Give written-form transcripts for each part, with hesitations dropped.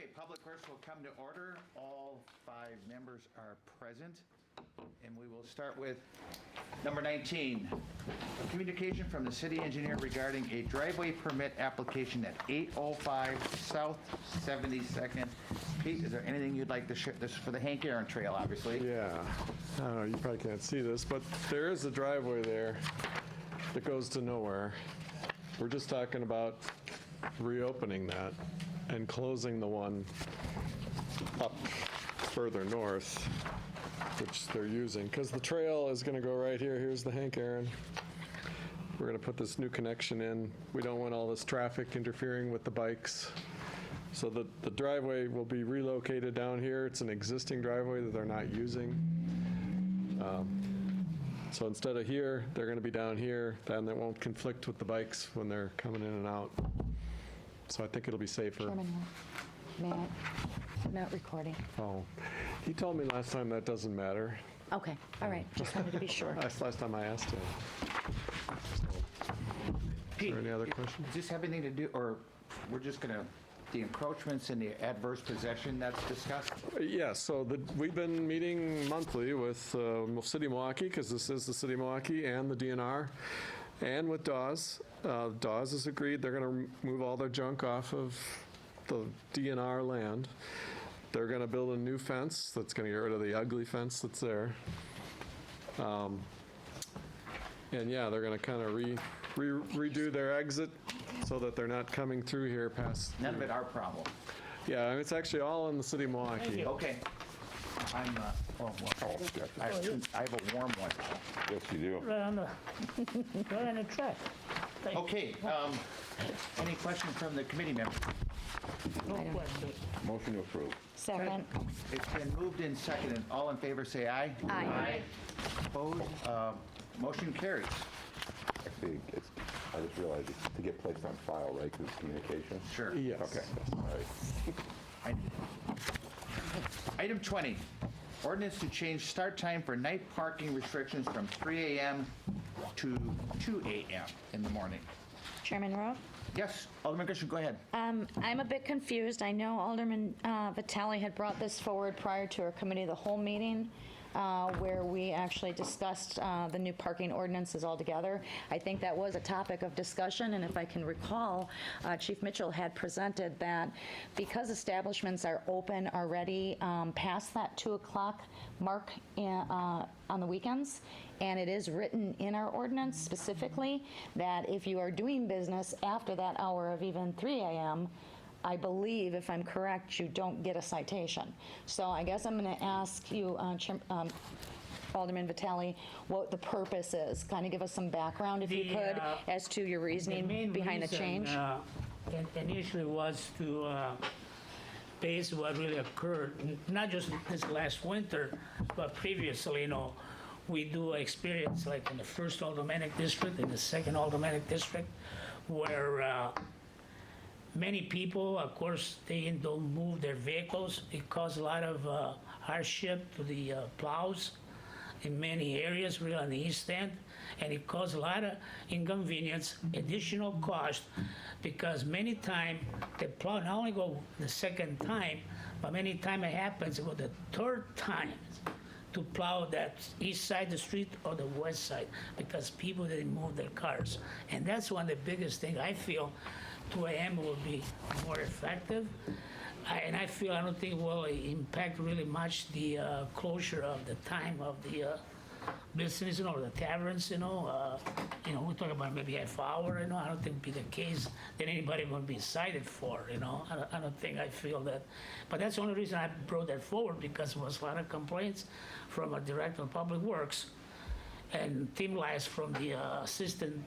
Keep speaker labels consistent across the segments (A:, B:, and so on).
A: Okay, Public Works will come to order. All 5 members are present. And we will start with number 19. A communication from the city engineer regarding a driveway permit application at 805 South 72nd. Pete, is there anything you'd like to share? This is for the Hank Aaron Trail, obviously.
B: Yeah, I don't know, you probably can't see this, but there is a driveway there that goes to nowhere. We're just talking about reopening that and closing the one up further north, which they're using, because the trail is going to go right here. Here's the Hank Aaron. We're going to put this new connection in. We don't want all this traffic interfering with the bikes. So the driveway will be relocated down here. It's an existing driveway that they're not using. So instead of here, they're going to be down here. Then it won't conflict with the bikes when they're coming in and out. So I think it'll be safer.
C: Chairman, may I? Not recording.
B: Oh, he told me last time that doesn't matter.
C: Okay, all right, just wanted to be sure.
B: That's last time I asked him.
A: Pete,
B: any other questions?
A: Does this have anything to do, or we're just going to, the encroachments and the adverse possession that's discussed?
B: Yeah, so we've been meeting monthly with City of Milwaukee, because this is the City of Milwaukee, and the DNR, and with Dawes. Dawes has agreed they're going to move all their junk off of the DNR land. They're going to build a new fence that's going to get rid of the ugly fence that's there. And yeah, they're going to kind of redo their exit so that they're not coming through here past.
A: None of it our problem.
B: Yeah, and it's actually all in the City of Milwaukee.
A: Okay. I'm, I have a warm one.
D: Yes, you do.
E: Right on the, right on the track.
A: Okay, any questions from the committee members?
E: No
C: I don't-
E: question.
D: Motion to approve.
C: Second.
A: It's been moved and seconded. All in favor, say aye.
C: Aye.
A: Opposed? Motion carries.
D: Actually, I just realized it's to get placed on file, right, because it's communication?
A: Sure.
B: Yes.
D: Okay, all right.
A: Item 20, ordinance to change start time for night parking restrictions from 3 a.m. to 2 a.m. in the morning.
C: Chairman Rowe?
A: Yes, Alderman Grisham, go ahead.
C: I'm a bit confused. I know Alderman Vitale had brought this forward prior to our committee of the whole meeting, where we actually discussed the new parking ordinances altogether. I think that was a topic of discussion, and if I can recall, Chief Mitchell had presented that because establishments are open already past that 2 o'clock mark on the weekends, and it is written in our ordinance specifically that if you are doing business after that hour of even 3 a.m., I believe, if I'm correct, you don't get a citation. So I guess I'm going to ask you, Alderman Vitale, what the purpose is. Kind of give us some background, if you could, as to your reasoning behind the change.
E: Initially was to base what really occurred, not just this last winter, but previously, we do experience like in the first aldermanic district, in the second aldermanic district, where many people, of course, they don't move their vehicles. It caused a lot of hardship to the plows in many areas, really on the east end, and it caused a lot of inconvenience, additional cost, because many times the plow not only go the second time, but many times it happens about the third time to plow that east side of the street or the west side, because people didn't move their cars. And that's one of the biggest things I feel 2 a.m. will be more effective. I don't think it will impact really much the closure of the time of the business, or the taverns, we talk about maybe half hour, I don't think it'd be the case that anybody will be cited for, I don't think, I feel that. But that's the only reason I brought that forward, because there was a lot of complaints from a director of public works and Tim Lias from the assistant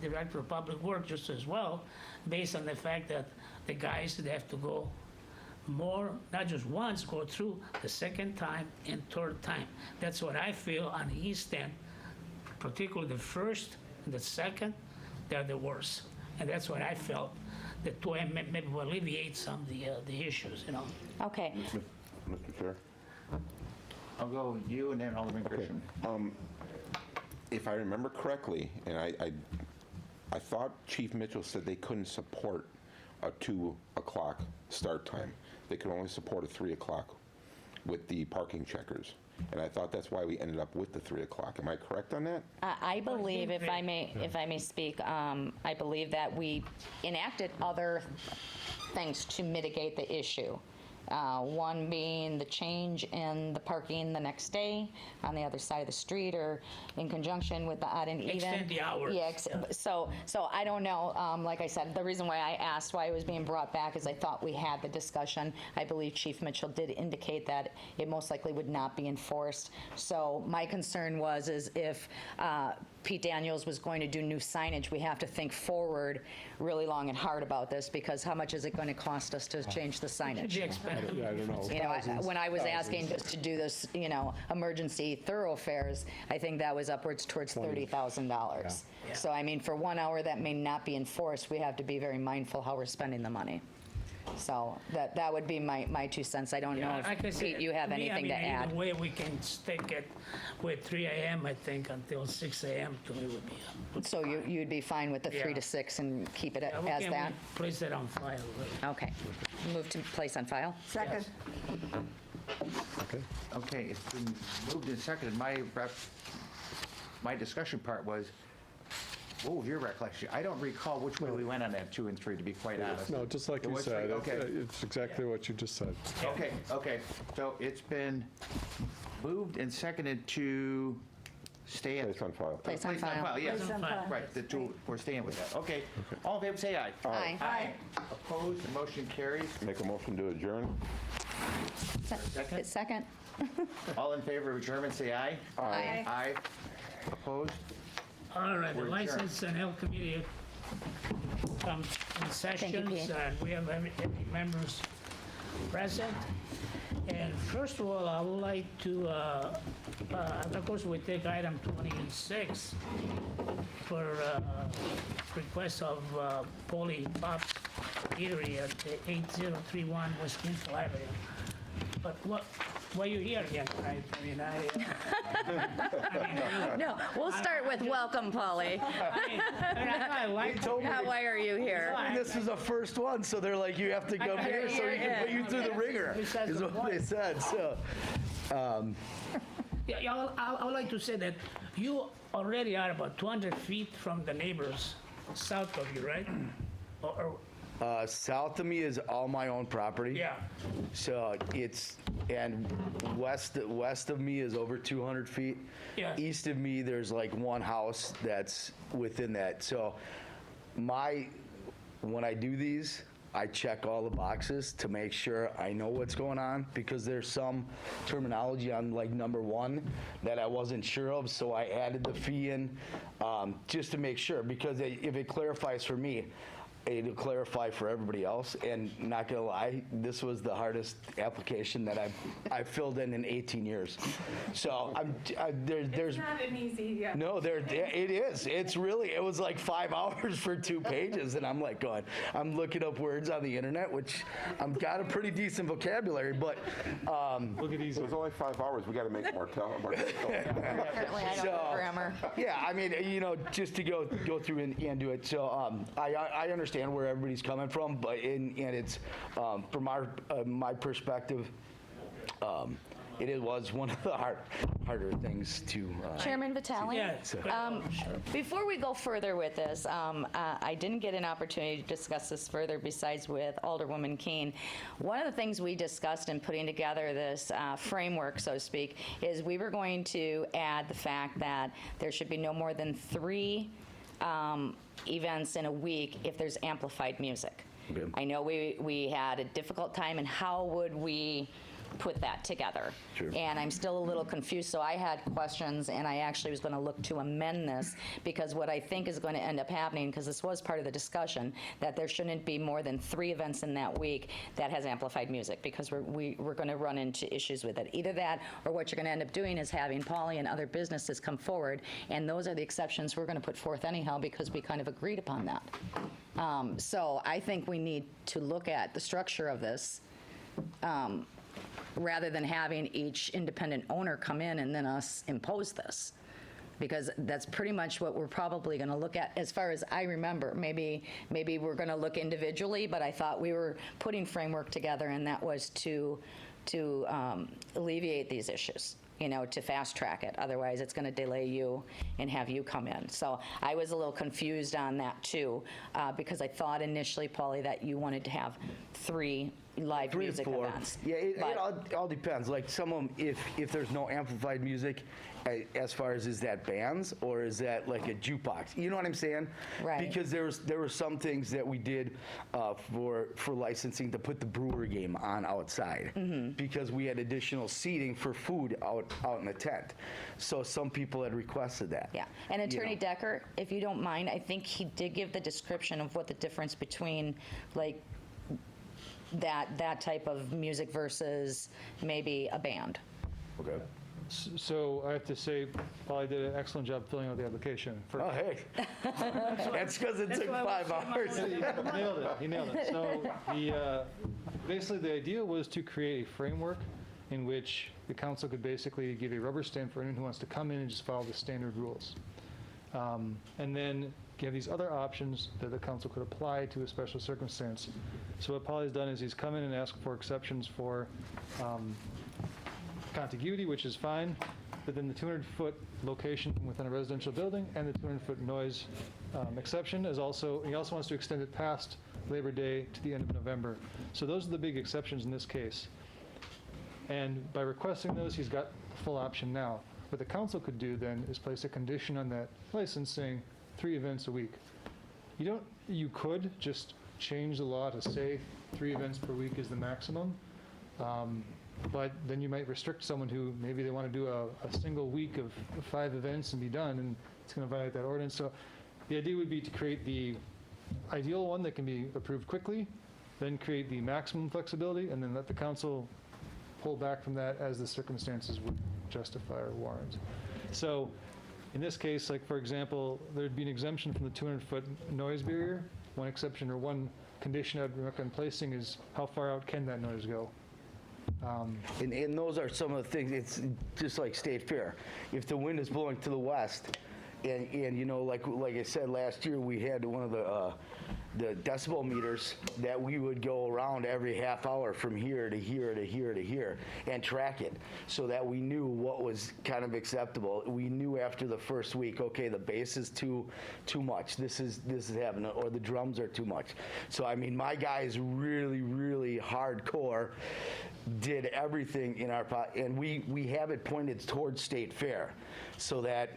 E: director of public works just as well, based on the fact that the guys that have to go more, not just once, go through the second time and third time. That's what I feel on the east end, particularly the first and the second, they're the worst. And that's what I felt, that 2 a.m. maybe will alleviate some of the issues,
C: Okay.
D: Mr. Chair?
A: I'll go with you and then Alderman Grisham.
D: If I remember correctly, and I thought Chief Mitchell said they couldn't support a 2 o'clock start time. They could only support a 3 o'clock with the parking checkers. And I thought that's why we ended up with the 3 o'clock. Am I correct on that?
C: I believe, if I may speak, I believe that we enacted other things to mitigate the issue. One being the change in the parking the next day on the other side of the street, or in conjunction with the odd and even.
E: Extend the hours.
C: Yeah, so I don't know, like I said, the reason why I asked why it was being brought back is I thought we had the discussion. I believe Chief Mitchell did indicate that it most likely would not be enforced. So my concern is if Pete Daniels was going to do new signage, we have to think forward really long and hard about this, because how much is it going to cost us to change the
E: Could
C: signage?
E: be expensive.
B: Yeah, I don't know.
C: You know, when I was asking just to do this, emergency thoroughfares, I think that was upwards towards $30,000.
E: Yeah.
C: So, I mean, for 1 hour that may not be enforced, we have to be very mindful how we're spending the money. So that would be my 2 cents. I don't know
E: Like I
C: if,
E: said,
C: Pete, you have
E: me,
C: anything to add.
E: Either way, we can stick it with 3 a.m., I think, until 6 a.m. to me would be.
C: So you'd be fine with the 3 to
E: Yeah.
C: 6 and keep it
E: Yeah, we
C: as
E: can
C: that?
E: place it on file. Right?
C: Okay. Move to place on file?
F: Second.
B: Okay.
A: Okay, it's been moved and seconded. My discussion part was, what was your recollection? I don't recall which way we went on that 2 and 3, to be quite honest.
B: No, just like
A: It
B: you
A: was
B: said,
A: three? Okay.
B: it's exactly what you just said.
A: Okay. So it's been moved and seconded to stay at.
D: Place on file.
C: Place on file.
A: Yes,
F: Place on file.
A: right, the two, we're staying with that. Okay. All in favor, say aye.
C: Aye.
A: Aye. Opposed, the motion carries.
D: Make a motion to adjourn?
C: Second?
A: All in favor of adjournment, say aye.
C: Aye.
A: Aye. Opposed?
E: All right, the
A: We're adjourned.
E: License and Health Committee comes in sessions,
C: Pete.
E: and we have every members present. And first of all, I would like to, of course, we take item 26 for request of Polly Pops Eatery at 8031 West Kingsville Avenue. But why are you here again tonight? I mean,
C: No, we'll start with welcome, Polly.
E: I like
C: Why are you here?
G: This is the first one, so they're like, you have to come here so we can put you through the ringer,
E: Besides
G: is
E: the
G: what they
E: point.
G: said, so.
E: Yeah, I would like to say that you already are about 200 feet from the neighbors south of you, right? Or
G: South of me is all my own property.
E: yeah,
G: So and west of me is over 200 feet.
E: Yeah.
G: East of me, there's like one house that's within that. So when I do these, I check all the boxes to make sure I know what's going on, because there's some terminology on like number 1 that I wasn't sure of, so I added the fee in just to make sure, because if it clarifies for me, it'll clarify for everybody else. And not gonna lie, this was the hardest application that I've filled in 18 years. So there's
F: Not an easy, yeah.
G: no, it is. It was like 5 hours for 2 pages, and I'm like I'm looking up words on the internet, which I've got a pretty decent vocabulary, but
D: It was only 5 hours. We got to make Martell.
C: Apparently, I don't know
G: So-
C: grammar.
G: yeah, I mean, just to go through and do it. So I understand where everybody's coming from, but and it's from my perspective, it was one of the harder things to.
C: Chairman Vitale?
E: yeah.
C: Before we go further with this, I didn't get an opportunity to discuss this further besides with Alderwoman Keene. One of the things we discussed in putting together this framework, so to speak, is we were going to add the fact that there should be no more than 3 events in a week if there's amplified music.
G: Okay.
C: I know we had a difficult time, and how would we put that together?
G: Sure.
C: And I'm still a little confused, so I had questions, and I actually was going to look to amend this, because what I think is going to end up happening, because this was part of the discussion, that there shouldn't be more than 3 events in that week that has amplified music, because we're going to run into issues with it. Either that, or what you're going to end up doing is having Polly and other businesses come forward, and those are the exceptions we're going to put forth anyhow, because we kind of agreed upon that. So I think we need to look at the structure of this, rather than having each independent owner come in and then us impose this. because that's pretty much what we're probably going to look at, as far as I remember. Maybe we're going to look individually, but I thought we were putting framework together, and that was to alleviate these issues, to fast track it. Otherwise, it's going to delay you and have you come in. So I was a little confused on that too, because I thought initially, Paulie, that you wanted to have 3 live
G: 3 to
C: music
G: 4.
C: events.
G: Yeah, it
C: But-
G: all depends. Like some of them, if there's no amplified music, as far as is that bands or is that like a jukebox? You know what I'm saying?
C: Right.
G: Because there were some things that we did for licensing to put the brewer game on outside because we had additional seating for food out in the tent. So some people had requested that.
C: Yeah, and Attorney
G: You know.
C: Decker, if you don't mind, I think he did give the description of what the difference between, like, that type of music versus maybe a band.
G: Okay.
F: So I have to say, Polly did an excellent job filling out the application.
G: Oh, hey. That's because it took 5 hours.
F: He nailed it, he nailed it. So basically, the idea was to create a framework in which the council could basically give a rubber stamp for anyone who wants to come in and just follow the standard rules. And then you have these other options that the council could apply to a special circumstance. So what Polly's done is he's come in and asked for exceptions for contiguity, which is fine, but then the 200-foot location within a residential building and the 200-foot noise exception is also, he also wants to extend it past Labor Day to the end of November. So those are the big exceptions in this case. And by requesting those, he's got full option now. What the council could do then is place a condition on that license saying 3 events a week. You could just change the law to say 3 events per week is the maximum. But then you might restrict someone who maybe they want to do a single week of 5 events and be done, and it's going to violate that ordinance. So the idea would be to create the ideal one that can be approved quickly, then create the maximum flexibility, and then let the council pull back from that as the circumstances would justify or warrant. So in this case, like for example, there'd be an exemption from the 200-foot noise barrier. One exception or one condition I'd recommend placing is how far out can that noise go?
G: And those are some of the things, it's just like State Fair. If the wind is blowing to the west, and like I said, last year, we had one of the decibel meters that we would go around every half hour from here to here to here to here and track it so that we knew what was kind of acceptable. We knew after the first week, okay, the bass is too much. This is happening, or the drums are too much. So I mean, my guys really, really hardcore did everything in our and we have it pointed towards State Fair so that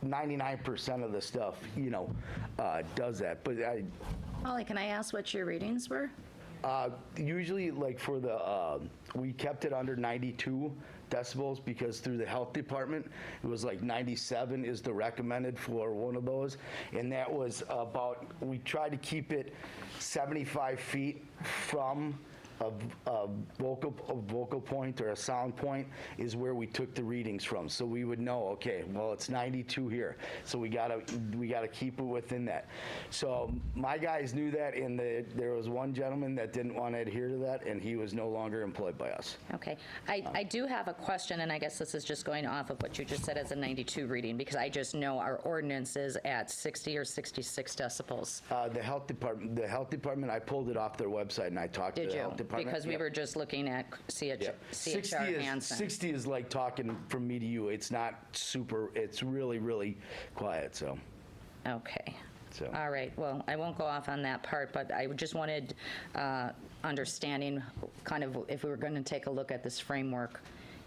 G: 99% of the stuff, does that. But
C: Polly, can I ask what your readings were?
G: usually, like for the, we kept it under 92 decibels because through the health department, it was like 97 is the recommended for one of those. And that was about, we tried to keep it 75 feet from a vocal point or a sound point is where we took the readings from. So we would know, okay, well, it's 92 here. So we gotta keep it within that. So my guys knew that, and there was one gentleman that didn't want to adhere to that, and he was no longer employed by us.
C: Okay. I do have a question, and I guess this is just going off of what you just said as a 92 reading, because I just know our ordinance is at 60 or 66 decibels.
G: The health department, I pulled it off their website and I talked to
C: Did
G: the
C: you?
G: health department.
C: Because we
G: Yep.
C: were just looking at
G: Yep.
C: CHR Hansen.
G: 60 is like talking from me to you. It's not super, it's really, really quiet, so.
C: Okay.
G: So-
C: All right. Well, I won't go off on that part, but I just wanted understanding kind of if we were going to take a look at this framework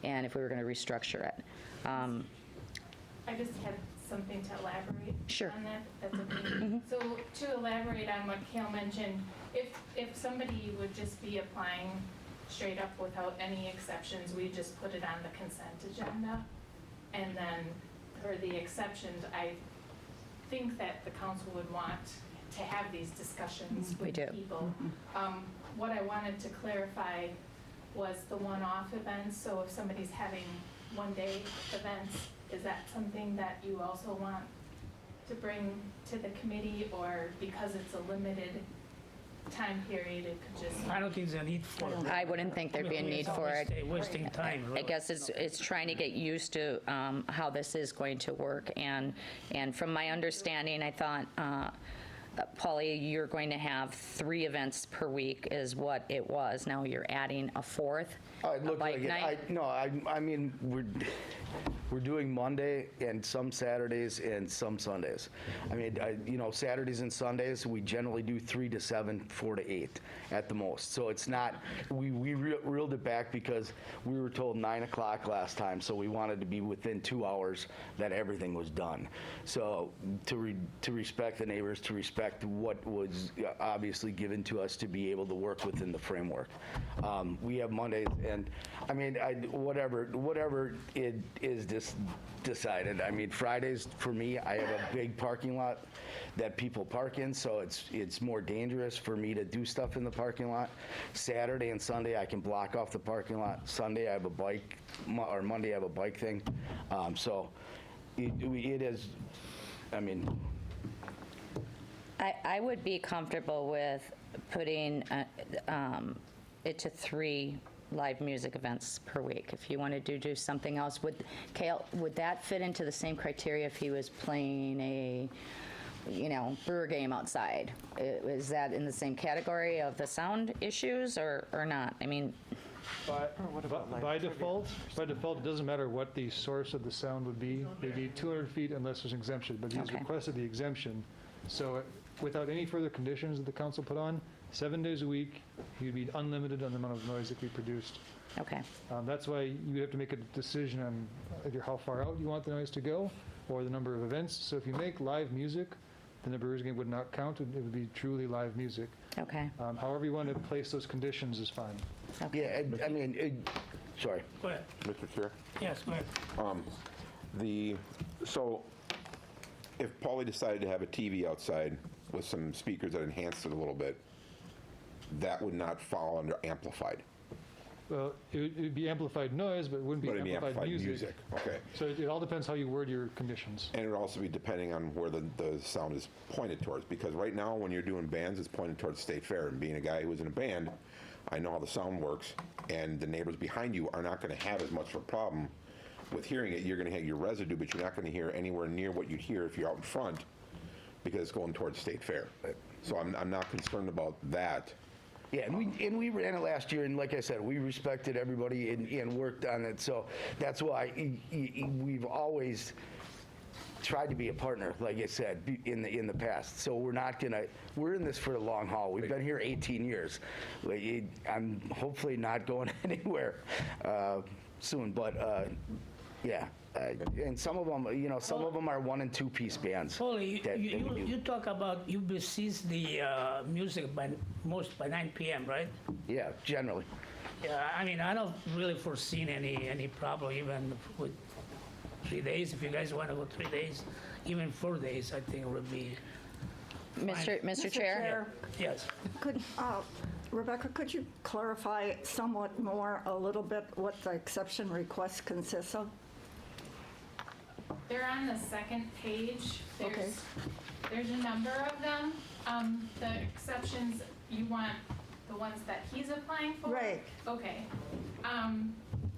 C: and if we were going to restructure it.
H: I just had something to elaborate
C: Sure.
H: on that. That's okay. So to elaborate on what Kale mentioned, if somebody would just be applying straight up without any exceptions, we just put it on the consent agenda. And then for the exceptions, I think that the council would want to have these discussions
C: We
H: with
C: do.
H: people. What I wanted to clarify was the one-off events. So if somebody's having one-day events, is that something that you also want to bring to the committee, or because it's a limited time period, it could just.
E: I don't think there's a need for it.
C: I wouldn't think there'd be a need for it.
E: Wasting time,
C: I
E: really.
C: guess it's trying to get used to how this is going to work. And from my understanding, I thought, Polly, you're going to have 3 events per week is what it was. Now you're adding a 4th,
G: It
C: a
G: looked
C: bike
G: like it.
C: night?
G: No, I mean, we're doing Monday and some Saturdays and some Sundays. I mean, Saturdays and Sundays, we generally do 3 to 7, 4 to 8 at the most. So it's not, we reeled it back because we were told 9 o'clock last time, so we wanted to be within 2 hours that everything was done. So to respect the neighbors, to respect what was obviously given to us to be able to work within the framework. We have Mondays, and I mean, whatever it is decided. I mean, Fridays for me, I have a big parking lot that people park in, so it's more dangerous for me to do stuff in the parking lot. Saturday and Sunday, I can block off the parking lot. Sunday, I have a bike, or Monday, I have a bike thing. So it is, I mean,
C: I would be comfortable with putting it to 3 live music events per week. If you wanted to do something else, Kale, would that fit into the same criteria if he was playing a, brewer game outside? Is that in the same category of the sound issues or not? I mean,
F: By default, it doesn't matter what the source of the sound would be. They'd be 200 feet unless there's exemption, but he's
C: Okay.
F: requested the exemption. So without any further conditions that the council put on, 7 days a week, he'd be unlimited on the amount of noise that can be produced.
C: okay.
F: That's why you have to make a decision on either how far out you want the noise to go or the number of events. So if you make live music, then the Brewers game would not count. It would be truly live music.
C: Okay.
F: However you want to place those conditions is fine.
G: yeah, I mean, sorry.
E: Go ahead.
D: Mr. Chair?
E: Yes, go ahead.
D: So if Paulie decided to have a TV outside with some speakers that enhanced it a little bit, that would not fall under amplified.
F: Well, it would be amplified noise, but it wouldn't be
D: But it'd be
F: amplified music.
D: Okay.
F: So it all depends how you word your conditions.
D: And it would also be depending on where the sound is pointed towards, because right now, when you're doing bands, it's pointed towards State Fair. And being a guy who was in a band, I know how the sound works, and the neighbors behind you are not going to have as much of a problem with hearing it. You're going to have your residue, but you're not going to hear anywhere near what you'd hear if you're out in front, because it's going towards State Fair. So I'm not concerned about that.
G: Yeah, and we ran it last year, and like I said, we respected everybody and worked on it. So that's why we've always tried to be a partner, like I said, in the past. So we're in this for the long haul. We've been here 18 years. I'm hopefully not going anywhere soon, but yeah. And some of them, some of them are 1- and 2-piece bands.
E: Paulie,
G: that we do.
E: you talk about you cease the music by 9 p.m., right?
G: Yeah, generally.
E: Yeah, I mean, I don't really foresee any problem even with 3 days. If you guys want to go 3 days, even 4 days, I think would be.
C: Mr. Chair?
E: Yes.
I: Rebecca, could you clarify somewhat more, a little bit, what the exception request consists of?
H: They're on the second page.
I: Okay.
H: There's a number of them. The exceptions, you want the ones that he's applying for?
I: Right.
H: Okay.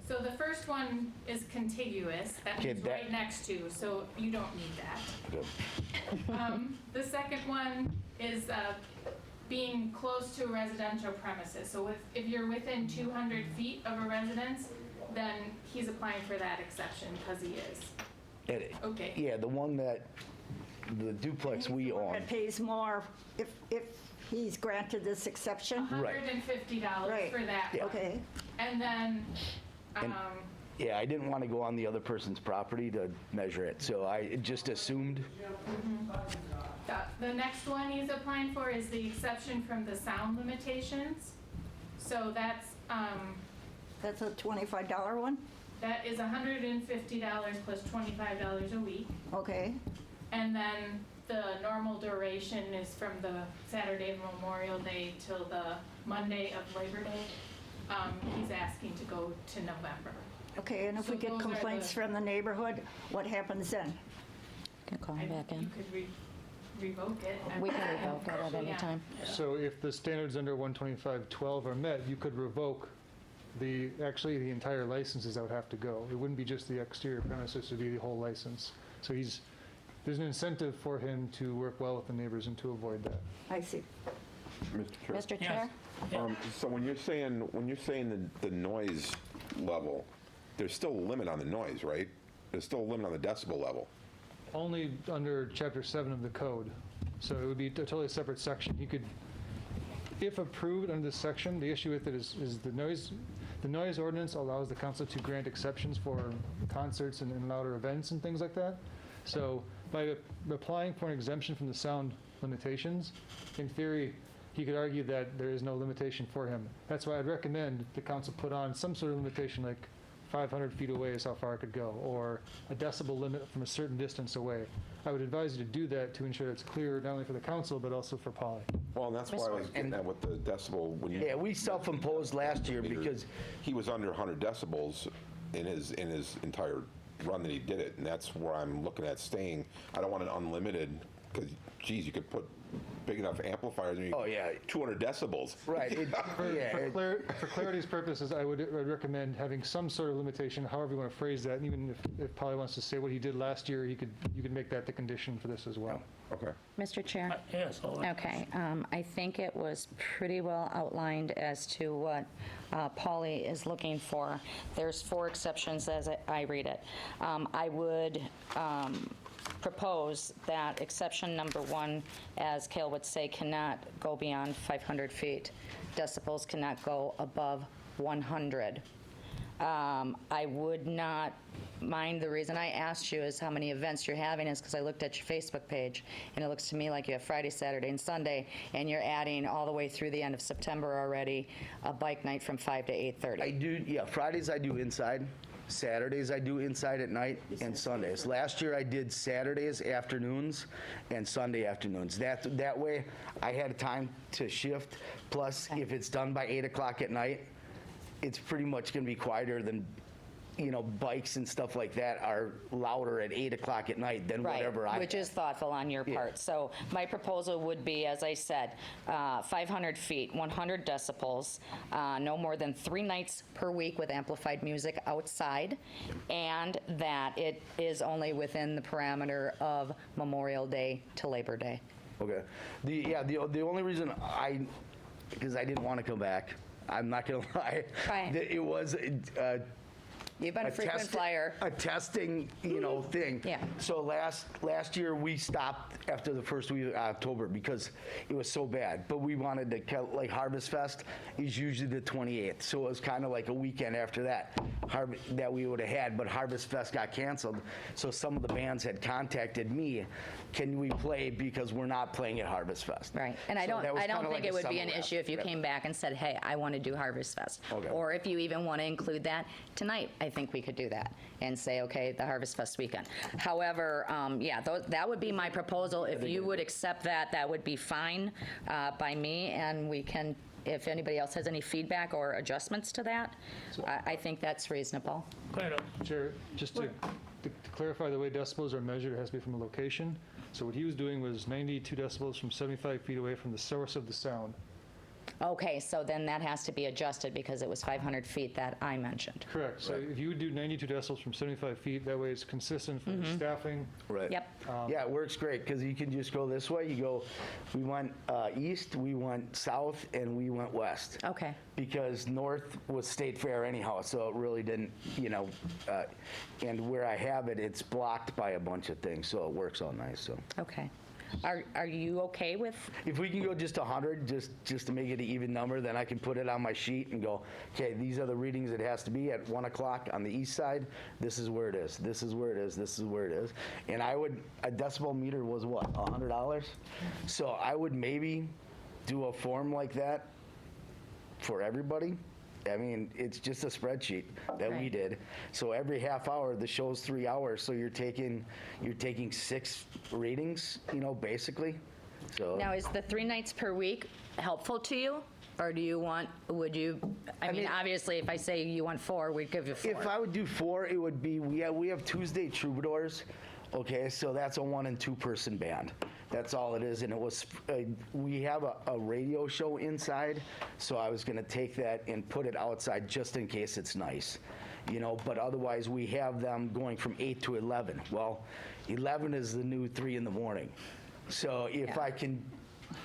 H: So the first one is contiguous. That
G: Okay,
H: means
G: that-
H: right next to, so you don't need that.
G: Good.
H: The second one is being close to a residential premises. So if you're within 200 feet of a residence, then he's applying for that exception because he is. Okay.
G: Yeah, the one that, the duplex we own.
I: It pays more if he's granted this exception?
G: Right.
H: $150
I: Right.
H: for that one.
I: Okay,
H: And then,
G: Yeah, I didn't want to go on the other person's property to measure it, so I just assumed.
H: the next one he's applying for is the exception from the sound limitations. So that's
I: that's a $25 one?
H: that is $150 plus $25 a week.
I: Okay,
H: And then the normal duration is from the Saturday of Memorial Day till the Monday of Labor Day. He's asking to go to November.
I: okay, and if
H: So
I: we get
H: those are
I: complaints
H: the-
I: from the neighborhood, what happens then?
C: Can call him back
H: You
C: in.
H: could revoke it.
C: We can revoke it at any
H: Yeah.
C: time.
F: So if the standards under 125.12 are met, you could revoke actually the entire licenses that would have to go. It wouldn't be just the exterior premises, it would be the whole license. So there's an incentive for him to work well with the neighbors and to avoid that.
I: I see.
C: Mr.
E: Yes.
C: Chair?
D: So when you're saying the noise level, there's still a limit on the noise, right? There's still a limit on the decibel level.
F: Only under Chapter 7 of the code. So it would be a totally separate section. He could, if approved under this section, the issue with it is the noise. The noise ordinance allows the council to grant exceptions for concerts and louder events and things like that. So by applying for an exemption from the sound limitations, in theory, he could argue that there is no limitation for him. That's why I'd recommend the council put on some sort of limitation, like 500 feet away is how far it could go, or a decibel limit from a certain distance away. I would advise you to do that to ensure it's clear not only for the council, but also for Polly.
D: Well, and that's why I was getting at with the decibel. When you
G: Yeah, we self-imposed last year because,
D: he was under 100 decibels in his entire run that he did it, and that's where I'm looking at staying. I don't want an unlimited, because, geez, you could put big enough amplifiers and you
G: Oh, yeah.
D: 200 decibels.
G: right,
F: For clarity's purposes, I would recommend having some sort of limitation, however you want to phrase that. And even if Polly wants to say what he did last year, you could make that the condition for this as well.
D: Okay.
C: Mr. Chair?
E: Yes, all right.
C: Okay, I think it was pretty well outlined as to what Polly is looking for. There's 4 exceptions as I read it. I would propose that exception number 1, as Cale would say, cannot go beyond 500 feet. Decibels cannot go above 100. I would not mind, the reason I asked you is how many events you're having is because I looked at your Facebook page, and it looks to me like you have Friday, Saturday, and Sunday, and you're adding all the way through the end of September already, a bike night from 5 to 8:30.
G: I do, yeah, Fridays I do inside, Saturdays I do inside at night, and Sundays. Last year I did Saturdays afternoons and Sunday afternoons. That way I had time to shift, plus if it's done by 8 o'clock at night, it's pretty much going to be quieter than, bikes and stuff like that are louder at 8 o'clock at night than whatever I.
C: Right, which is thoughtful on your part. So my proposal would be, as I said, 500 feet, 100 decibels, no more than 3 nights per week with amplified music outside, and that it is only within the parameter of Memorial Day to Labor Day.
G: Okay. The only reason because I didn't want to come back, I'm not going to lie.
C: Right.
G: It was
C: You've been a frequent flyer.
G: a testing, thing.
C: Yeah.
G: So last year we stopped after the first week of October because it was so bad. But we wanted to, like Harvest Fest is usually the 28th, so it was kind of like a weekend after that that we would have had. But Harvest Fest got canceled, so some of the bands had contacted me, can we play because we're not playing at Harvest Fest.
C: Right, and I
G: So that was
C: don't
G: kinda
C: think
G: like
C: it
G: a
C: would be an
G: summer
C: issue if you
G: wrap.
C: came back and said, hey, I want to do Harvest Fest.
G: Okay.
C: Or if you even want to include that tonight, I think we could do that and say, okay, the Harvest Fest weekend. However, that would be my proposal. If you would accept that, that would be fine by me, and we can, if anybody else has any feedback or adjustments to that, I think that's reasonable.
E: Quite
F: Chair, just to clarify the way decibels are measured, it has to be from a location. So what he was doing was 92 decibels from 75 feet away from the source of the sound.
C: Okay, so then that has to be adjusted because it was 500 feet that I mentioned.
F: Correct. So if you would do 92 decibels from 75 feet, that way it's consistent for the staffing.
G: Right.
C: Yep.
G: Yeah, it works great because you can just go this way. We went east, we went south, and we went west.
C: Okay.
G: Because north was State Fair anyhow, so it really didn't, and where I have it, it's blocked by a bunch of things, so it works all nice, so.
C: Okay. Are you okay with,
G: If we can go just 100, just to make it an even number, then I can put it on my sheet and go, okay, these are the readings it has to be at 1 o'clock on the east side. This is where it is. This is where it is. This is where it is. And a decibel meter was what, $100? So I would maybe do a form like that for everybody. I mean, it's just a spreadsheet that we
C: Right.
G: did. So every half hour, the show's 3 hours, so you're taking 6 readings, basically. So
C: now is the 3 nights per week helpful to you? Or do you want, I mean,
G: mean-
C: obviously, if I say you want 4, we'd give you 4.
G: if I would do 4, it would be, we have Tuesday Troubadours. Okay, so that's a 1 and 2 person band. That's all it is, and it was, we have a radio show inside, so I was gonna take that and put it outside just in case it's nice, you know, but otherwise, we have them going from 8 to 11. Well, 11 is the new 3 in the morning. So if I can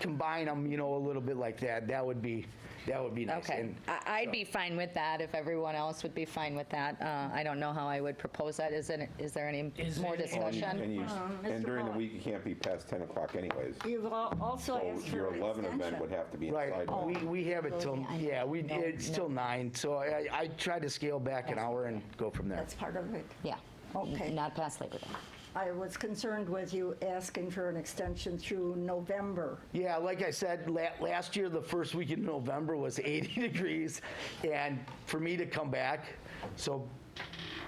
G: combine them, you know, a little bit like that, that would be nice.
C: Okay,
G: And
C: I'd be fine with that if everyone else would be fine with that. I don't know how I would propose that. Is there any more discussion?
D: And during the
I: Mr.
D: week, you can't be past 10 o'clock anyways.
I: You've also
D: So
I: asked for
D: your
I: an
D: 11 event would
I: extension.
D: have to be
G: Right,
D: inside.
G: we have it till, yeah, it's
C: no.
G: till 9, so I try to scale back an hour and go from there.
I: That's part of it.
C: Yeah.
I: Okay.
C: Not past Labor Day.
I: I was concerned with you asking for an extension through November.
G: Yeah, like I said, last year, the first week in November was 80 degrees, and for me to come back, so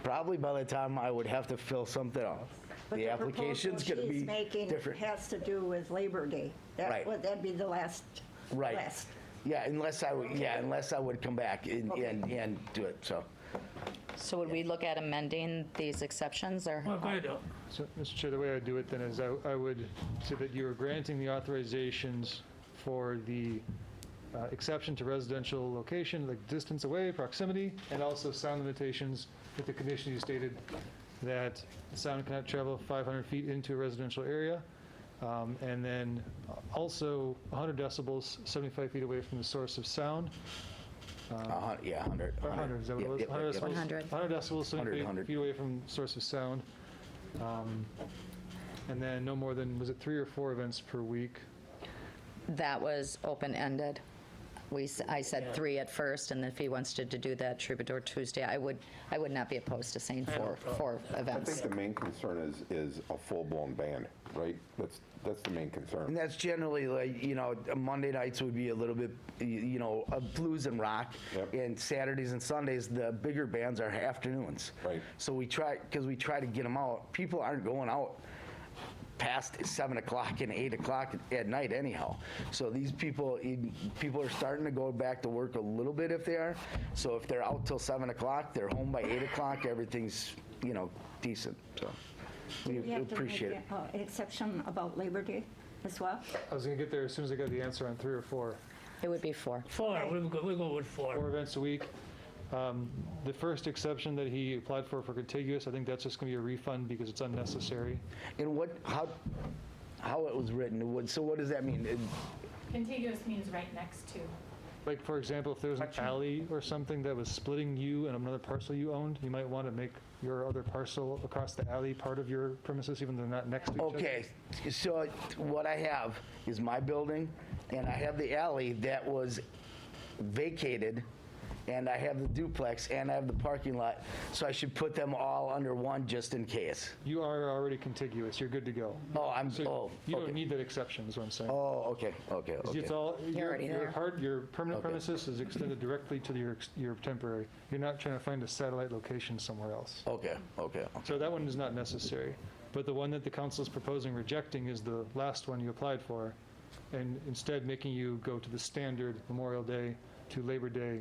G: probably by the time I would have to fill something out.
I: But
G: The application's gonna
I: proposal
G: be
I: she's making
G: different.
I: has to do with Labor Day.
G: Right.
I: That'd be the last.
G: Right.
I: last.
G: Yeah, unless I would come back and do it, so.
C: So would we look at amending these exceptions, or?
E: Well, go ahead.
F: So, Mr. Chair, the way I would do it then is I would say that you are granting the authorizations for the exception to residential location, like distance away, proximity, and also sound limitations with the condition you stated that the sound cannot travel 500 feet into a residential area. And then also 100 decibels, 75 feet away from the source of sound.
G: Yeah, 100.
F: Or 100, is that what it was?
G: Yep, yep, yep, yep.
C: 100.
F: 100 decibels, 75
G: 100.
F: feet away from source of sound. And then no more than, was it 3 or 4 events per week?
C: That was open-ended. I said 3 at first, and if he wants to do that Troubadour Tuesday, I would not be opposed to saying four
D: I
C: events.
D: think the main concern is a full-blown band, right? That's the main
G: And
D: concern.
G: that's generally like, you know, Monday nights would be a little bit, you know, blues and rock.
D: Yep.
G: And Saturdays and Sundays, the bigger bands are afternoons.
D: Right.
G: So we try to get them out. People aren't going out past 7 o'clock and 8 o'clock at night anyhow. So these people are starting to go back to work a little bit if they are. So if they're out till 7 o'clock, they're home by 8 o'clock, everything's, you know, decent, so. We
I: You have to
G: appreciate
I: make
G: it.
I: an exception about Labor Day as well?
F: I was going to get there as soon as I got the answer on 3 or 4.
C: It would be 4.
E: 4, we'll go with 4.
F: 4 events a week. The first exception that he applied for contiguous, I think that's just going to be a refund because it's unnecessary.
G: And how it was written, so what does that mean?
H: Contiguous means right next to.
F: Like, for example, if there was an alley or something that was splitting you and another parcel you owned, you might want to make your other parcel across the alley part of your premises, even though they're not next to each other.
G: Okay, so what I have is my building, and I have the alley that was vacated, and I have the duplex, and I have the parking lot, so I should put them all under one just in case.
F: You are already contiguous, you're good to go.
G: So,
F: You don't
G: okay.
F: need that exception, is what I'm saying.
G: Oh, okay.
F: It's all,
C: already there.
F: your permanent
G: Okay.
F: premises is extended directly to your temporary. You're not trying to find a satellite location somewhere else.
G: Okay.
F: So that one is not necessary. But the one that the council is proposing rejecting is the last one you applied for, and instead making you go to the standard Memorial Day to Labor Day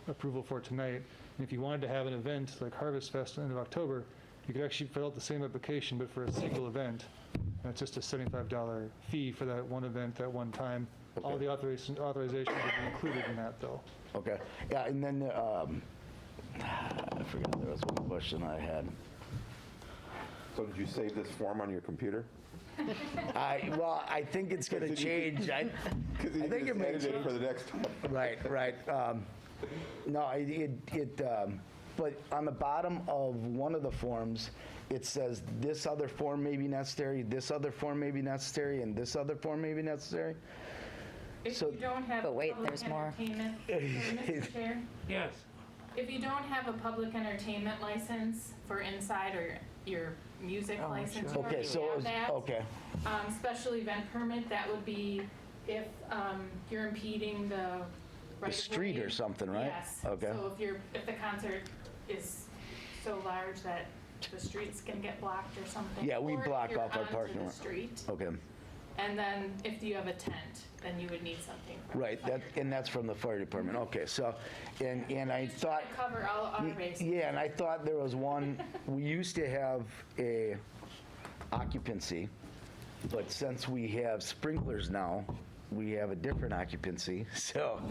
F: approval for tonight. And if you wanted to have an event like Harvest Fest at the end of October, you could actually fill out the same application, but for a single event. And it's just a $75 fee for that one event, that one time. All the authorizations would be included in that, though.
G: Okay. Yeah, and then, I forgot there was one question I had.
D: So did you save this form on your computer?
G: I think it's going to change. I
D: Because you
G: think
D: can
G: it
D: just
G: may
D: edit it
G: change.
D: for the next one.
G: Right. No, but on the bottom of one of the forms, it says this other form may be necessary, this other form may be necessary, and this other form may be necessary.
H: If
G: So-
H: you don't have
C: But wait,
H: public
C: there's more.
H: entertainment, Mr. Chair,
E: Yes.
H: if you don't have a public entertainment license for inside or your music license, you
G: Okay,
H: already
G: so,
H: have that.
G: okay,
H: Special event permit, that would be if you're impeding the right of
G: street
H: way.
G: or something, right?
H: Yes.
G: Okay.
H: So if the concert is so large that the streets can get blocked or something.
G: Yeah, we
H: or if
G: block
H: you're
G: off our
H: onto
G: parking
H: the
G: lot.
H: street.
G: okay.
H: And then if you have a tent, then you would need something from the
G: Right,
H: fire
G: and that's from the fire department, okay, so, and I
H: Just trying
G: thought,
H: to cover all our bases.
G: yeah, and I thought there was one, we used to have a occupancy, But since we have sprinklers now, we have a different occupancy. So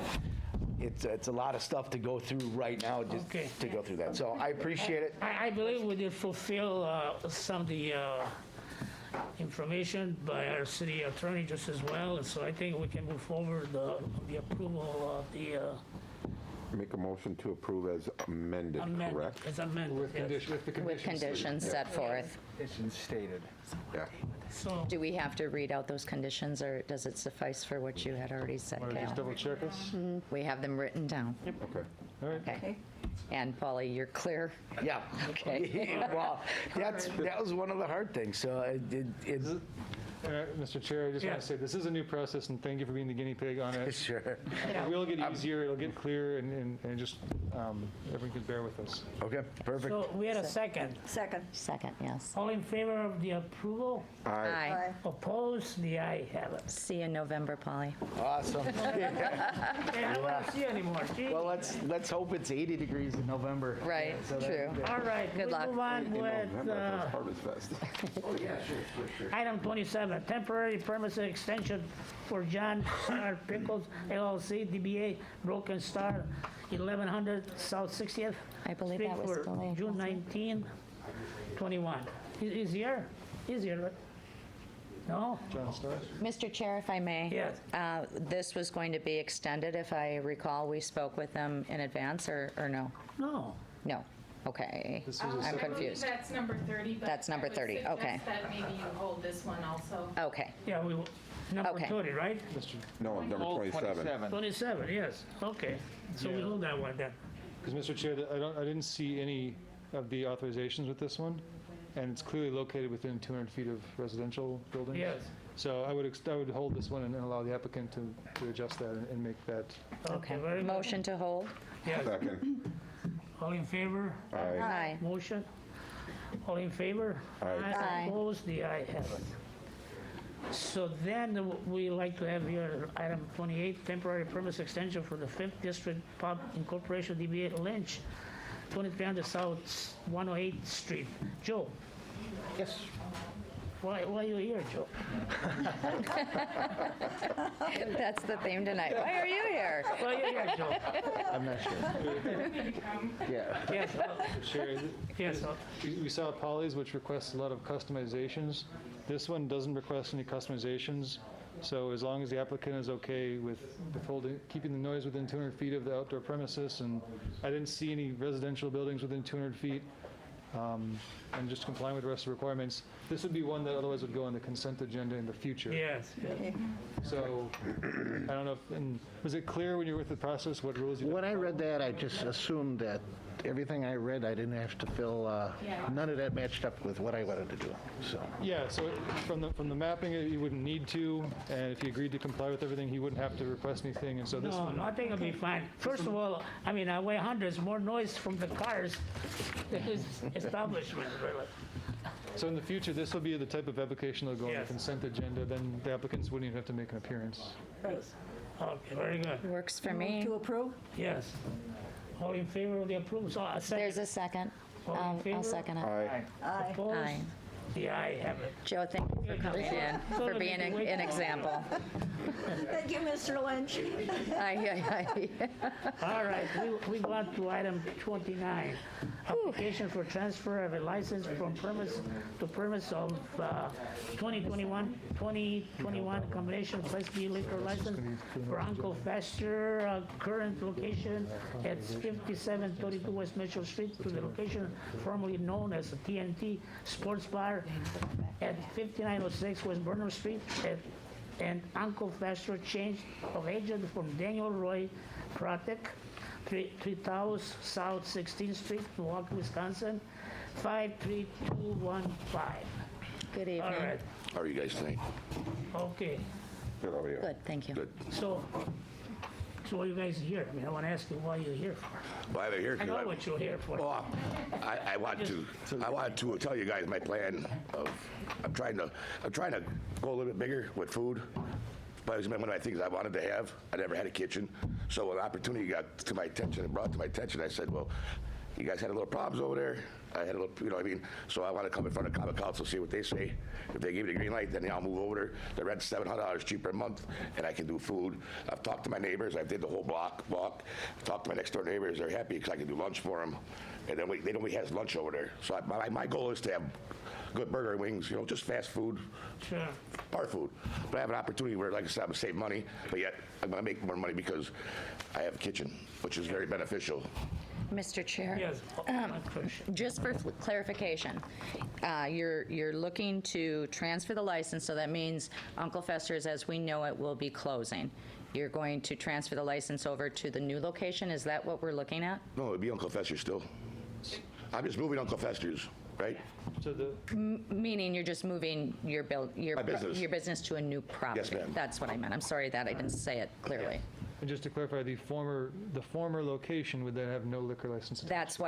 G: it's a lot of stuff to go through right now just
E: Okay.
G: to go through that. So I appreciate it.
E: I believe we did fulfill some of the information by our city attorney just as well, and so I think we can move forward the approval of the
D: Make a motion to approve as amended,
E: amendment.
D: correct?
E: As amended,
F: With
E: yes.
F: with the
C: With conditions set forth.
A: Conditions stated.
D: Yeah.
E: So,
C: Do we have to read out those conditions, or does it suffice for what you had already said,
F: Want to just
C: Cal?
F: double check us?
C: We have them written down.
D: Okay.
F: All right.
C: Okay. And Polly, you're clear?
G: Yeah.
C: Okay.
G: Well, that was one of the hard things. So it's
F: Mr. Chair, I just want
E: Yeah.
F: to say, this is a new process, and thank you for being the guinea pig on it.
G: sure.
F: It will get easier, it'll get clearer, and just, everyone can bear with us.
G: Okay, perfect.
E: so we had a second.
I: Second.
C: Second, yes.
E: All in favor of the approval?
D: Aye.
C: Aye.
E: Opposed? The aye have it.
C: See you in November, Polly.
G: Awesome.
E: Hey, I don't want to see you anymore. Gee.
G: Well, let's hope it's 80 degrees in November.
C: Right,
G: So that-
C: true.
E: All right,
C: Good
E: we
C: luck.
E: move on
D: In
E: with
D: November, it's Harvest Fest.
E: item 27, temporary permit extension for John Star Pickles LLC, DBA Broken Star, 1100 South 60th
C: I believe
E: Street
C: that was
E: for
C: Billy.
E: June 19, 21. Is here? Is here, right? No?
F: John Starr?
C: Mr. Chair, if I may?
E: Yes.
C: This was going to be extended, if I recall. We spoke with them in advance, or no?
E: No.
C: No. Okay.
F: This was a
C: I'm
F: separate-
H: I believe
C: confused.
H: that's number 30, but
C: That's number 30,
H: I would
C: okay.
H: suggest that maybe you hold this one also.
C: Okay.
E: Yeah, number
C: Okay.
E: 30, right?
F: Mr.
D: No, number 27.
E: 27, yes, okay. So we
F: Yeah.
E: hold that one then.
F: Because, Mr. Chair, I didn't see any of the authorizations with this one, and it's clearly located within 200 feet of residential buildings.
E: Yes.
F: So I would hold this one and allow the applicant to adjust that and make that.
E: Okay, very good.
C: Motion to hold?
E: Yes.
D: Second.
E: All in favor?
D: Aye.
C: Aye.
E: Motion? All in favor?
C: Aye.
E: Opposed? The aye have it. So then we like to have here item 28, temporary permit extension for the 5th District Pub Incorporation, DBA Lynch, 2300 South 108th Street. Joe?
A: Yes.
E: Why are you here, Joe?
C: That's the theme tonight. Why are you here?
E: Why are you here, Joe?
A: I'm not sure. Yeah.
E: Yes,
F: Chair,
E: yes,
F: we saw Polly's, which requests a lot of customizations. This one doesn't request any customizations, so as long as the applicant is okay with keeping the noise within 200 feet of the outdoor premises, and I didn't see any residential buildings within 200 feet, and just complying with the rest of the requirements, this would be one that otherwise would go on the consent agenda in the future.
E: yes.
F: So, I don't know, was it clear when you were with the process what rules you?
J: When I read that, I just assumed that everything I read, I didn't have to fill, none of that matched up with what I wanted to do, so.
F: Yeah, so from the mapping, you wouldn't need to, and if he agreed to comply with everything, he wouldn't have to request anything, and so this
E: No,
F: one.
E: I think it'll be fine. First of all, I mean, I weigh hundreds, more noise from the cars than his establishment, really.
F: So in the future, this will be the type of application that'll go on the
E: Yes.
F: consent agenda, then the applicants wouldn't even have to make an appearance.
E: Okay, very good.
C: Works for
I: Move
C: me.
I: to approve?
E: Yes. All in favor of the approval? So a second.
C: There's a second.
E: All in
C: I'll
E: favor?
C: second it.
D: Aye.
I: Aye.
E: Opposed?
C: Aye.
E: The aye have it.
C: Joe, thank you for coming in, for being an example.
I: Thank you, Mr. Lynch.
C: Aye.
E: All right, we go on to item 29. Application for transfer of a license from premise to premise of 2021 combination Class B liquor license for Uncle Fester, current location at 5732 West Mitchell Street, to the location formerly known as the TNT Sports Bar at 5906 West Burnham Street, and Uncle Fester change of agent from Daniel Roy Pratek, 3000 South 16th Street, Milwaukee, Wisconsin, 53215.
C: Good
E: All
C: evening.
E: right,
K: How are you guys tonight?
E: okay.
D: Good over here.
C: Good, thank you.
K: Good.
E: So why you guys here? I mean, I want to ask you why you're here for.
K: Well, I'm here
E: I know what you're here for.
K: Well, I want to tell you guys my plan of, I'm trying to go a little bit bigger with food. But it was one of my things I wanted to have. I never had a kitchen. So when the opportunity got to my attention and brought to my attention, I said, well, you guys had a little problems over there. I had a little, you know what I mean? So I want to come in front of common council, see what they say. If they give me the green light, then I'll move over there. The rent's $700 cheaper a month, and I can do food. I've talked to my neighbors. I did the whole block. Talked to my next door neighbors. They're happy because I can do lunch for them. And then they nobody has lunch over there. So my goal is to have good burger and wings, you know, just fast food,
E: Sure.
K: bar food. But I have an opportunity where, like I said, I'm going to save money, but yet I'm going to make more money because I have a kitchen, which is very beneficial.
C: Mr. Chair?
E: Yes. One question.
C: Just for clarification, you're looking to transfer the license, so that means Uncle Fester's, as we know it, will be closing. You're going to transfer the license over to the new location? Is that what we're looking at?
K: No, it'd be Uncle Fester's still. I'm just moving Uncle Fester's, right?
F: So the,
C: Meaning you're just moving your
K: My business.
C: your business to a new property?
K: Yes, ma'am.
C: That's what I meant. I'm sorry that I didn't say it clearly.
F: and just to clarify, the former location would then have no liquor license.
C: That's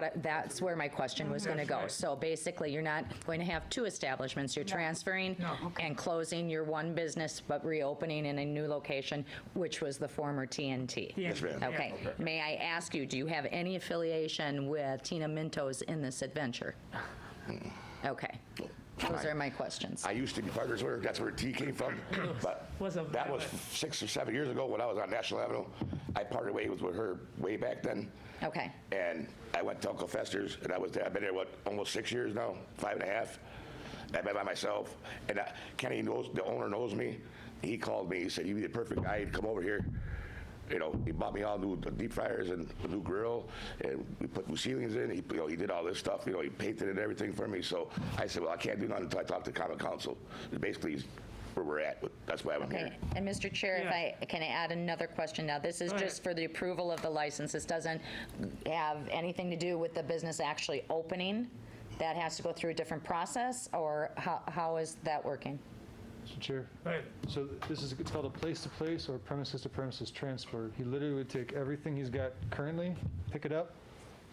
C: where my question was going to go. So basically, you're not going to have two establishments. You're transferring and closing your one business, but reopening in a new location, which was the former TNT.
K: Yes, ma'am.
C: Okay. May I ask you, do you have any affiliation with Tina Mintos in this adventure? Okay. Those are my questions.
K: I used to be partners with her. That's where T came from. But
E: Was a
K: that was
E: valid-
K: 6 or 7 years ago when I was on National Avenue. I parted ways with her way back then.
C: Okay.
K: And I went to Uncle Fester's, and I've been there, almost 6 years now, 5.5. I've been by myself. And Kenny knows, the owner knows me. He called me. He said, "You'd be the perfect guy to come over here." You know, he bought me all new deep fryers and a new grill, and we put new ceilings in. He did all this stuff. You know, he painted and everything for me. So I said, well, I can't do nothing until I talk to common council. Basically, is where we're at. That's why I'm
C: Okay,
K: here.
C: and Mr. Chair, if I can add another question now. This is just for the approval of the license. This doesn't have anything to do with the business actually opening. That has to go through a different process, or how is that working?
F: Mr. Chair.
E: Right.
F: So it's called a place-to-place or premises-to-premises transfer. He literally would take everything he's got currently, pick it up,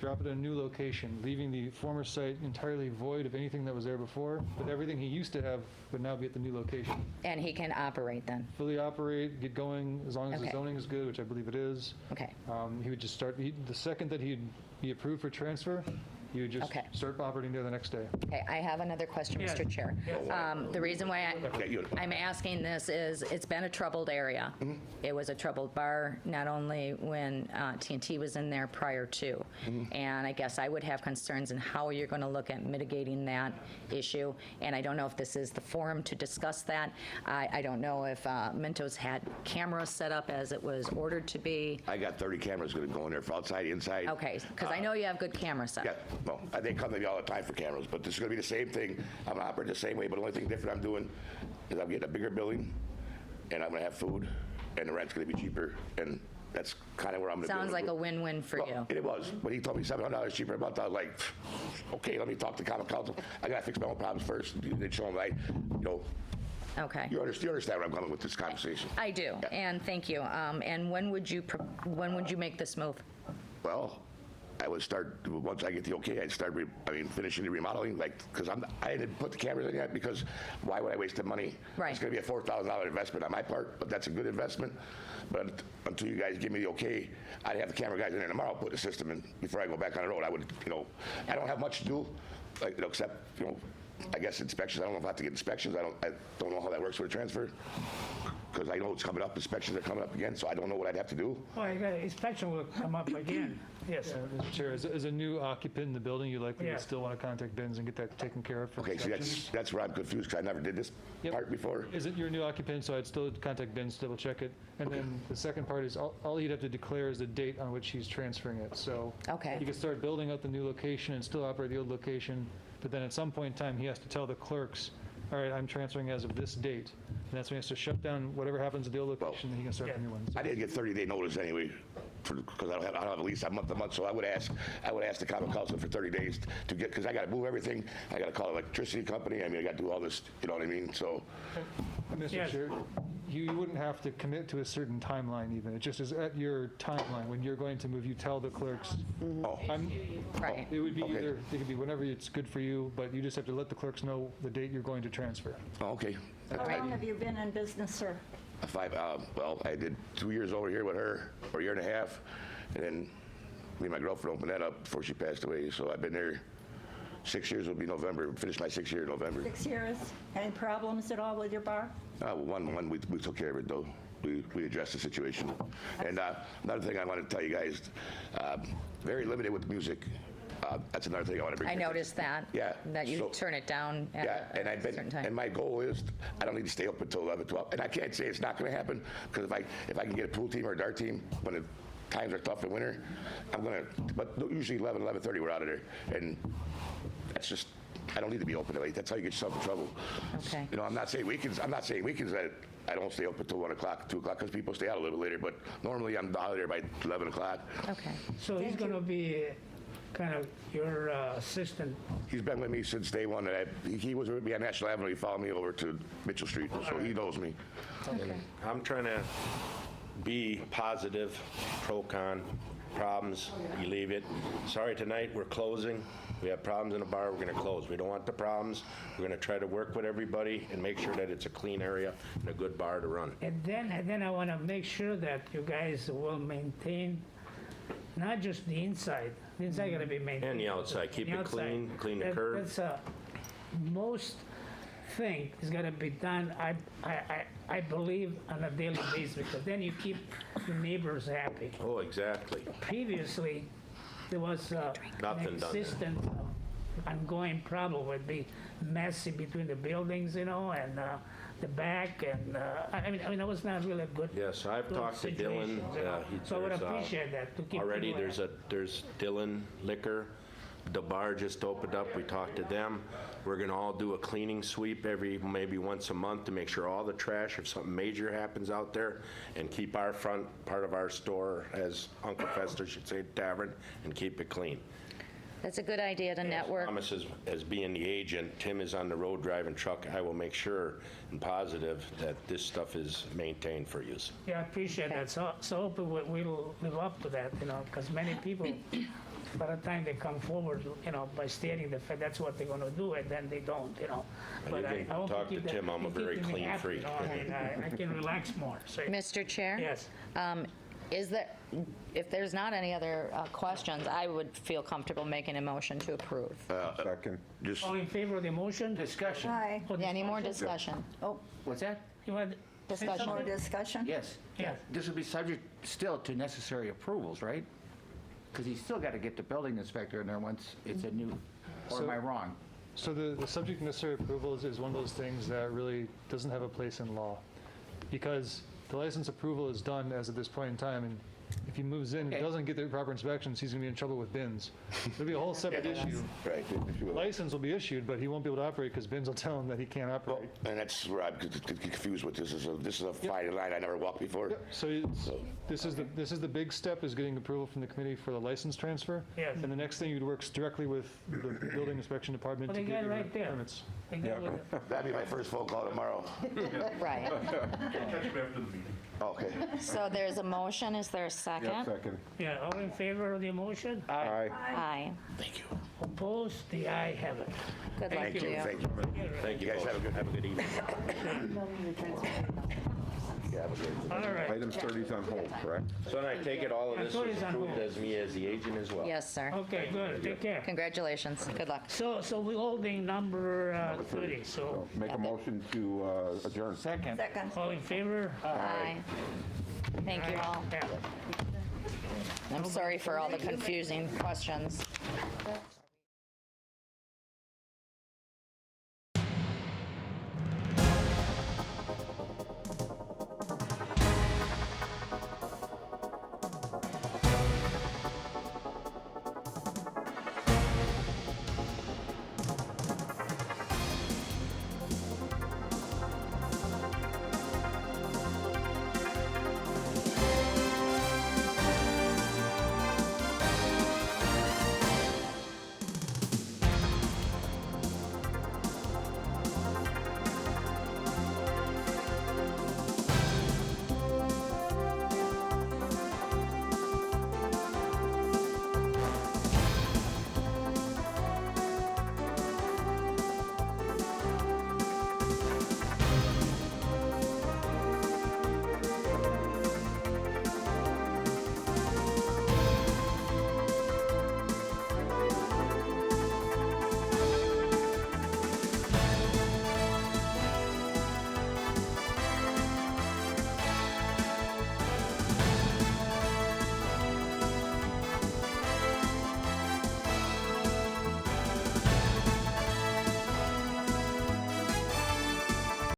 F: drop it in a new location, leaving the former site entirely void of anything that was there before, but everything he used to have would now be at the new location.
C: And he can operate then?
F: Fully operate, get going, as long as the
C: Okay.
F: zoning is good, which I believe it is.
C: Okay.
F: He would just start, the second that he'd be approved for transfer, he would just
C: Okay.
F: start operating there the next day.
C: Okay, I have another question,
E: Yes.
C: Mr. Chair. The reason why I'm asking this is, it's been a troubled area. It was a troubled bar, not only when TNT was in there prior to. And I guess I would have concerns in how you're going to look at mitigating that issue. And I don't know if this is the forum to discuss that. I don't know if Mintos had cameras set up as it was ordered to be.
K: I got 30 cameras going to go in there for outside, inside.
C: Okay, because I know you have good camera set.
K: Yeah, well, they come to me all the time for cameras, but this is going to be the same thing. I'm going to operate the same way, but the only thing different I'm doing is I'm getting a bigger building, and I'm going to have food, and the rent's going to be cheaper, and that's kind of where I'm going to
C: Sounds like a win-win for you.
K: It was. When he told me $700 cheaper a month, I was like, okay, let me talk to common council. I got to fix my own problems first. They show them,
C: Okay.
K: you understand where I'm going with this conversation.
C: I do,
K: Yeah.
C: and thank you. And when would you make this move?
K: Well, I would start, once I get the okay, I'd start, finishing the remodeling, because I didn't put the cameras in yet, because why would I waste the money?
C: Right.
K: It's going to be a $4,000 investment on my part, but that's a good investment. But until you guys give me the okay, I'd have the camera guys in there tomorrow, put the system in, before I go back on the road. I would, I don't have much to do, except, I guess inspections. I don't know if I have to get inspections. I don't know how that works with a transfer, because I know it's coming up. Inspections are coming up again, so I don't know what I'd have to do.
E: Well, inspection will come up again. Yes.
F: Mr. Chair, as a new occupant in the building, you likely
E: Yeah.
F: would still want to contact Ben's and get that taken care of for
K: Okay, see,
F: inspections.
K: that's where I'm confused, because I never did this
F: Yep.
K: part before.
F: Is it your new occupant, so I'd still contact Ben to double check it. And then the second part is, all he'd have to declare is the date on which he's transferring it. So
C: Okay.
F: he could start building out the new location and still operate the old location, but then at some point in time, he has to tell the clerks, all right, I'm transferring as of this date. And that's when he has to shut down whatever happens at the old location, and he can start the new one. So-
K: I didn't get 30-day notice anyway, because I don't have a lease. I'm month to month, so I would ask the common council for 30 days to get, because I got to move everything. I got to call electricity company. I got to do all this. You know what I mean? So
F: Mr.
E: Yes.
F: Chair, you wouldn't have to commit to a certain timeline even. It just is at your timeline. When you're going to move, you tell the clerks. I'm-
C: Right.
F: It would be
K: Okay.
F: either, it could be whenever it's good for you, but you just have to let the clerks know the date you're going to transfer.
K: okay.
I: How long have you been in business, sir?
K: Well, I did 2 years over here with her, or a year and a half, and then me and my girlfriend opened that up before she passed away. So I've been there 6 years. Will be November. Finished my 6th year in November.
I: 6 years. Any problems at all with your bar?
K: One we took care of it though. We addressed the situation. And another thing I want to tell you guys, very limited with music. That's another thing I want to bring.
C: I
K: to your
C: noticed that.
K: Yeah,
C: That you
K: so-
C: turn it down
K: Yeah,
C: at
K: and
C: a
K: I've been,
C: certain time.
K: and my goal is, I don't need to stay up until 11, 12. And I can't say it's not going to happen, because if I can get a pool team or a dart team, when the times are tough in winter, I'm going to, but usually 11, 11:30, we're out of there. And that's just, I don't need to be open late. That's how you get yourself in trouble.
C: Okay.
K: You know, I'm not saying weekends that I don't stay up until 1 o'clock, 2 o'clock, because people stay out a little bit later, but normally I'm out of there by 11 o'clock.
C: Okay.
E: So he's gonna be kind of your assistant.
K: He's been with me since day one. He was with me on National Avenue. He followed me over to Mitchell Street, so he knows me.
L: I'm trying to be positive, pro-con, problems, you leave it. Sorry, tonight, we're closing. We have problems in the bar, we're gonna close. We don't want the problems. We're gonna try to work with everybody and make sure that it's a clean area and a good bar to run.
E: And then I wanna make sure that you guys will maintain not just the inside. The inside gotta be maintained.
L: And the outside, keep
E: The
L: it
E: outside.
L: clean, clean the
E: That-
L: curb.
E: That's most thing is gotta be done, I believe, on a daily basis, because then you keep the neighbors happy.
L: Oh, exactly.
E: Previously, there was
L: Nothing
E: an
L: done there.
E: existent ongoing problem would be messy between the buildings, you know, and the back, and I mean, that was not really a good.
L: Yes, I've
E: good
L: talked to
E: situation,
L: Dylan.
E: you know. So I would
L: there's,
E: appreciate that, to keep.
L: Already,
E: people
L: there's Dylan Liquor. The bar just opened up. We talked to them. We're gonna all do a cleaning sweep maybe once a month to make sure all the trash, if something major happens out there, and keep our front part of our store, as Uncle Fester should say, tavern, and keep it clean.
C: That's a good idea to network.
L: Thomas is, as being the agent, Tim is on the road driving truck. I will make sure and positive that this stuff is maintained for use.
E: Yeah, I appreciate that. So hopefully we'll live up to that, you know, because many people, by the time they come forward, you know, by stating the fact that's what they're gonna do, and then they don't, you know.
L: And you
E: But
L: can
E: I hope
L: talk
E: keep
L: to
E: that-
L: Tim. I'm a
E: keep
L: very
E: me
L: clean
E: happy,
L: freak.
E: you know, I mean, I can relax more, so.
C: Mr. Chair?
E: Yes.
C: Is there, if there's not any other questions, I would feel comfortable making a motion to approve.
D: Second.
K: Just,
E: All in favor of the motion?
A: Discussion.
I: Aye.
E: Oh,
C: Yeah, any more discussion?
I: Oh,
A: What's that?
E: You want to say
C: Discussion.
I: more
E: something?
I: discussion?
A: Yes.
E: Yes.
A: This will be subject still to necessary approvals, right? Because he's still got to get the building inspector in there once it's a new, or am I wrong?
F: So the subject to necessary approvals is one of those things that really doesn't have a place in law. Because the license approval is done as of this point in time, and if he moves in,
A: Okay.
F: doesn't get the proper inspections, he's gonna be in trouble with bins. It'll be a whole separate issue.
K: right.
F: License will be issued, but he won't be able to operate because bins will tell him that he can't
K: Well,
F: operate.
K: and that's where I'm confused with. This is a fine line I never walked before.
F: So this is the big step, is getting approval from the committee for the license transfer.
E: Yes.
F: And the next thing, you'd work directly with the building inspection department
E: Well,
F: to
E: they
F: get
E: got it
F: your
E: right there.
F: permits.
E: They go with it.
K: That'd be my first phone call tomorrow.
C: Right.
K: Okay.
C: So there's a motion, is there a second?
D: Second.
E: Yeah, all in favor of the motion?
D: Aye.
C: Aye.
K: Thank you.
E: Opposed? The aye have it.
C: Good luck
K: Thank
C: to
K: you.
C: you.
K: Thank you.
L: Thank you,
K: You guys
L: folks.
K: have a good
L: evening.
E: All right.
D: Item 30 is on hold, correct?
L: So then I take it all of this
E: I thought
L: was
E: it's on
L: approved
E: hold.
L: as me as the agent as well?
C: Yes, sir.
E: Okay, good. Take care.
C: Congratulations. Good luck.
E: So we're holding number 30, so
D: Make a motion to adjourn.
A: Second.
I: Second.
E: all in favor?
C: Aye. Thank you all.
E: Yeah.
C: I'm sorry for all the confusing questions.